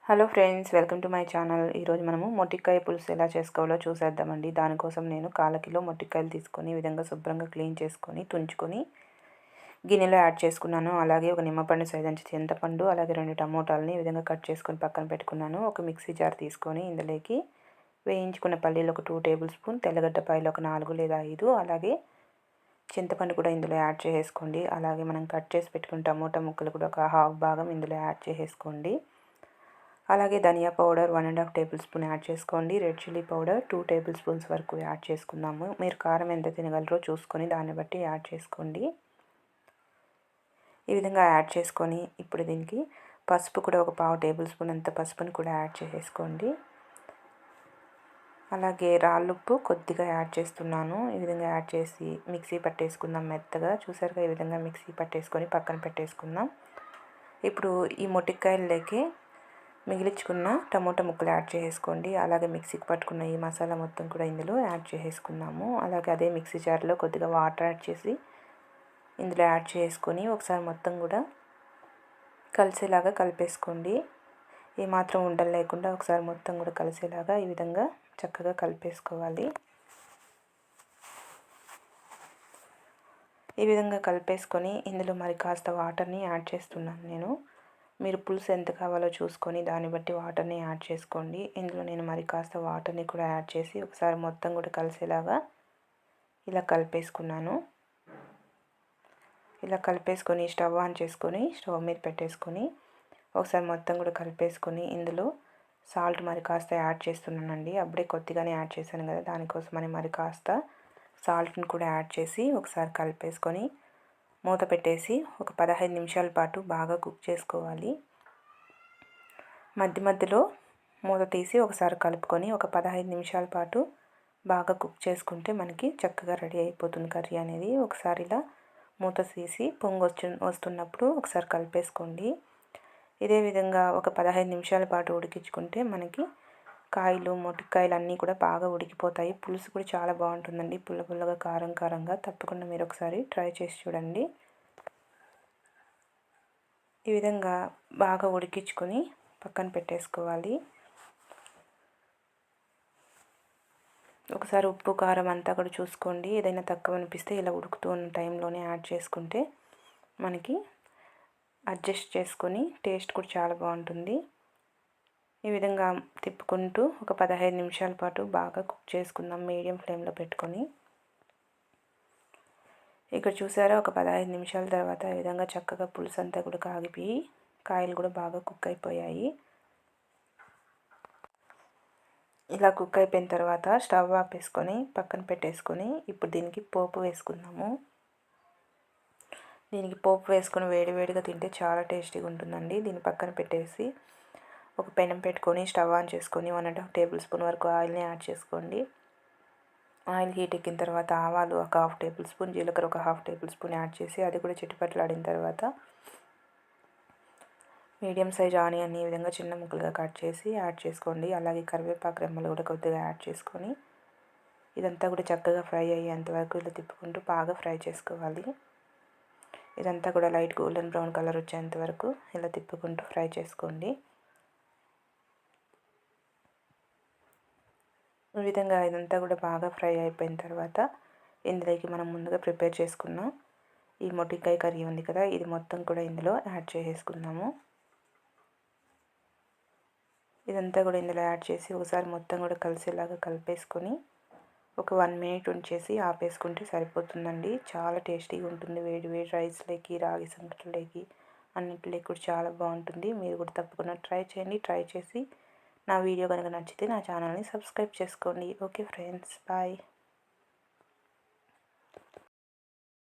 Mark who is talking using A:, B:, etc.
A: Hello friends, welcome to my channel. ఈరోజు మనము మొట్టికాయ పులుసు ఎలా చేసుకోవాలో చూసేద్దామండి. దానికోసం నేను 1/4 కిలో మొట్టికాయలు తీసుకొని ఈ విధంగా శుభ్రంగా క్లీన్ చేసుకొని తుంచుకొని గిన్నెలో యాడ్ చేసుకున్నాను. అలాగే ఒక నిమ్మపండు సైజంత చింతపండు, అలాగే 2 టమోటాలని ఈ విధంగా కట్ చేసుకొని పక్కన పెట్టుకున్నాను. ఒక మిక్సీ జార్ తీసుకొని ఇందులోకి వేయించుకున్న పల్లీలు ఒక 2 టేబుల్ స్పూన్, తెల్లగడ్డపాయలు ఒక 4 లేదా 5, అలాగే చింతపండు కూడా ఇందులో యాడ్ చేసేసుకోండి. అలాగే మనం కట్ చేసి పెట్టుకున్న టమోటా ముక్కలు కూడా ఒక హాఫ్ భాగం ఇందులో యాడ్ చేసేసుకోండి. అలాగే ధనియా పౌడర్ 1.5 టేబుల్ స్పూన్ యాడ్ చేసుకోండి. Red chilli powder 2 table spoons వరకు యాడ్ చేసుకుందాము. మీరు కారం ఎంత తినగలరో చూసుకొని దాన్ని బట్టి యాడ్ చేసుకోండి. ఈ విధంగా యాడ్ చేసుకొని ఇప్పుడు దీనికి పసుపు కూడా ఒక 1/2 టేబుల్ స్పూన్ అంత పసుపుని కూడా యాడ్ చేసేసుకోండి. అలాగే రాళ్ళుప్పు కొద్దిగా యాడ్ చేస్తున్నాను. ఈ విధంగా యాడ్ చేసి మిక్సీ పట్టేసుకుందాం మెత్తగా. చూసారుగా, ఈ విధంగా మిక్సీ పట్టేసుకొని పక్కన పెట్టేసుకుందాం. ఇప్పుడు ఈ మొట్టికాయల్లోకి మిగిలించుకున్న టమోటా ముక్కలు యాడ్ చేసుకోండి. అలాగే మిక్సీకి పట్టుకున్న ఈ మసాలా మొత్తం కూడా ఇందులో యాడ్ చేసేసుకుందాము. అలాగే అదే మిక్సీ జార్లో కొద్దిగా వాటర్ యాడ్ చేసి ఇందులో యాడ్ చేసుకొని ఒకసారి మొత్తం కూడా కలిసేలాగా కలిపేసుకోండి. ఏమాత్రం ఉండలు లేకుండా ఒకసారి మొత్తం కూడా కలిసేలాగా ఈ విధంగా చక్కగా కలిపేసుకోవాలి. ఈ విధంగా కలిపేసుకొని ఇందులో మరి కాస్త వాటర్ని యాడ్ చేస్తున్నాను నేను. మీరు పులుసు ఎంత కావాలో చూసుకొని దాన్ని బట్టి వాటర్ని యాడ్ చేసుకోండి. ఇందులో నేను మరి కాస్త వాటర్ని కూడా యాడ్ చేసి ఒకసారి మొత్తం కూడా కలిసేలాగా ఇలా కలిపేసుకున్నాను. ఇలా కలిపేసుకొని స్టవ్ ఆన్ చేసుకొని స్టవ్ మీద పెట్టేసుకొని ఒకసారి మొత్తం కూడా కలిపేసుకొని ఇందులో సాల్ట్ మరి కాస్త యాడ్ చేస్తున్నానండి. అప్పుడే కొద్దిగానే యాడ్ చేశాను కదా, దానికోసమని మరి కాస్త సాల్ట్ని కూడా యాడ్ చేసి ఒకసారి కలిపేసుకొని మూత పెట్టేసి ఒక 15 నిమిషాల పాటు బాగా కుక్ చేసుకోవాలి. మధ్య మధ్యలో మూత తీసి ఒకసారి కలుపుకొని ఒక 15 నిమిషాల పాటు బాగా కుక్ చేసుకుంటే మనకి చక్కగా రెడీ అయిపోతుంది కర్రీ అనేది. ఒకసారి ఇలా మూత తీసి వస్తున్నప్పుడు ఒకసారి కలిపేసుకోండి. ఇదే విధంగా ఒక 15 నిమిషాల పాటు ఉడికించుకుంటే మనకి మొట్టికాయలు అన్నీ కూడా బాగా ఉడికిపోతాయి. పులుసు కూడా చాలా బాగుంటుందండి, పుల్ల పుల్లగా కారం కారంగా. తప్పకుండా మీరు ఒకసారి ట్రై చేసి చూడండి. ఈ విధంగా బాగా ఉడికించుకొని పక్కన పెట్టేసుకోవాలి. ఒకసారి ఉప్పు కారం అంతా కూడా చూసుకోండి. ఏదైనా తక్కువ అనిపిస్తే ఇలా ఉడుకుతూ ఉన్న టైంలోనే యాడ్ చేసుకుంటే మనకి అడ్జస్ట్ చేసుకొని టేస్ట్ కూడా చాలా బాగుంటుంది. ఈ విధంగా తిప్పుకుంటూ ఒక 15 నిమిషాల పాటు బాగా కుక్ చేసుకుందాం మీడియం ఫ్లేమ్లో పెట్టుకొని. ఇక్కడ చూసారా, ఒక 15 నిమిషాల తర్వాత ఈ విధంగా చక్కగా పులుసు అంతా కూడా కాగిపోయి కాయలు కూడా బాగా కుక్ అయిపోయాయి. ఇలా కుక్ అయిపోయిన తర్వాత స్టవ్ ఆపేసుకొని పక్కన పెట్టేసుకొని ఇప్పుడు దీనికి పోపు వేసుకుందాము. దీనికి పోపు వేసుకొని వేడివేడిగా తింటే చాలా టేస్టీగా ఉంటుందండి. దీన్ని పక్కన పెట్టేసి ఒక పెనం పెట్టుకొని స్టవ్ ఆన్ చేసుకొని 1.5 టేబుల్ స్పూన్ వరకు ఆయిల్ని యాడ్ చేసుకోండి. ఆయిల్ హీట్ ఎక్కిన తర్వాత ఆవాలు ఒక 1/2 టేబుల్ స్పూన్, జీలకర్ర ఒక 1/2 టేబుల్ స్పూన్ యాడ్ చేసి అది కూడా చిటపటలాడిన తర్వాత మీడియం సైజ్ ఆనియన్ ఈ విధంగా చిన్న ముక్కలుగా కట్ చేసి యాడ్ చేసుకోండి. అలాగే కరివేపాకు రెమ్మలు కూడా కొద్దిగా యాడ్ చేసుకొని ఇదంతా కూడా చక్కగా ఫ్రై అయ్యేంత వరకు ఇలా తిప్పుకుంటూ బాగా ఫ్రై చేసుకోవాలి. ఇదంతా కూడా లైట్ గోల్డెన్ బ్రౌన్ కలర్ వచ్చేంత వరకు ఇలా తిప్పుకుంటూ ఫ్రై చేసుకోండి. ఈ విధంగా ఇదంతా కూడా బాగా ఫ్రై అయిపోయిన తర్వాత ఇందులోకి మనం ముందుగా ప్రిపేర్ చేసుకున్న ఈ మొట్టికాయ కర్రీ ఉంది కదా, ఇది మొత్తం కూడా ఇందులో యాడ్ చేసేసుకుందాము. ఇదంతా కూడా ఇందులో యాడ్ చేసి ఒకసారి మొత్తం కూడా కలిసేలాగా కలిపేసుకొని ఒక 1 మినిట్ ఉంచేసి ఆపేసుకుంటే సరిపోతుందండి. చాలా టేస్టీగా ఉంటుంది. వేడి వేడి రైస్లోకి, రాగి సంకటిలోకి అన్నింటిలోకి కూడా చాలా బాగుంటుంది. మీరు కూడా తప్పకుండా ట్రై చేయండి. ట్రై చేసి నా వీడియో కనుక నచ్చితే నా ఛానల్ని సబ్స్క్రైబ్ చేసుకోండి. Okay friends, bye.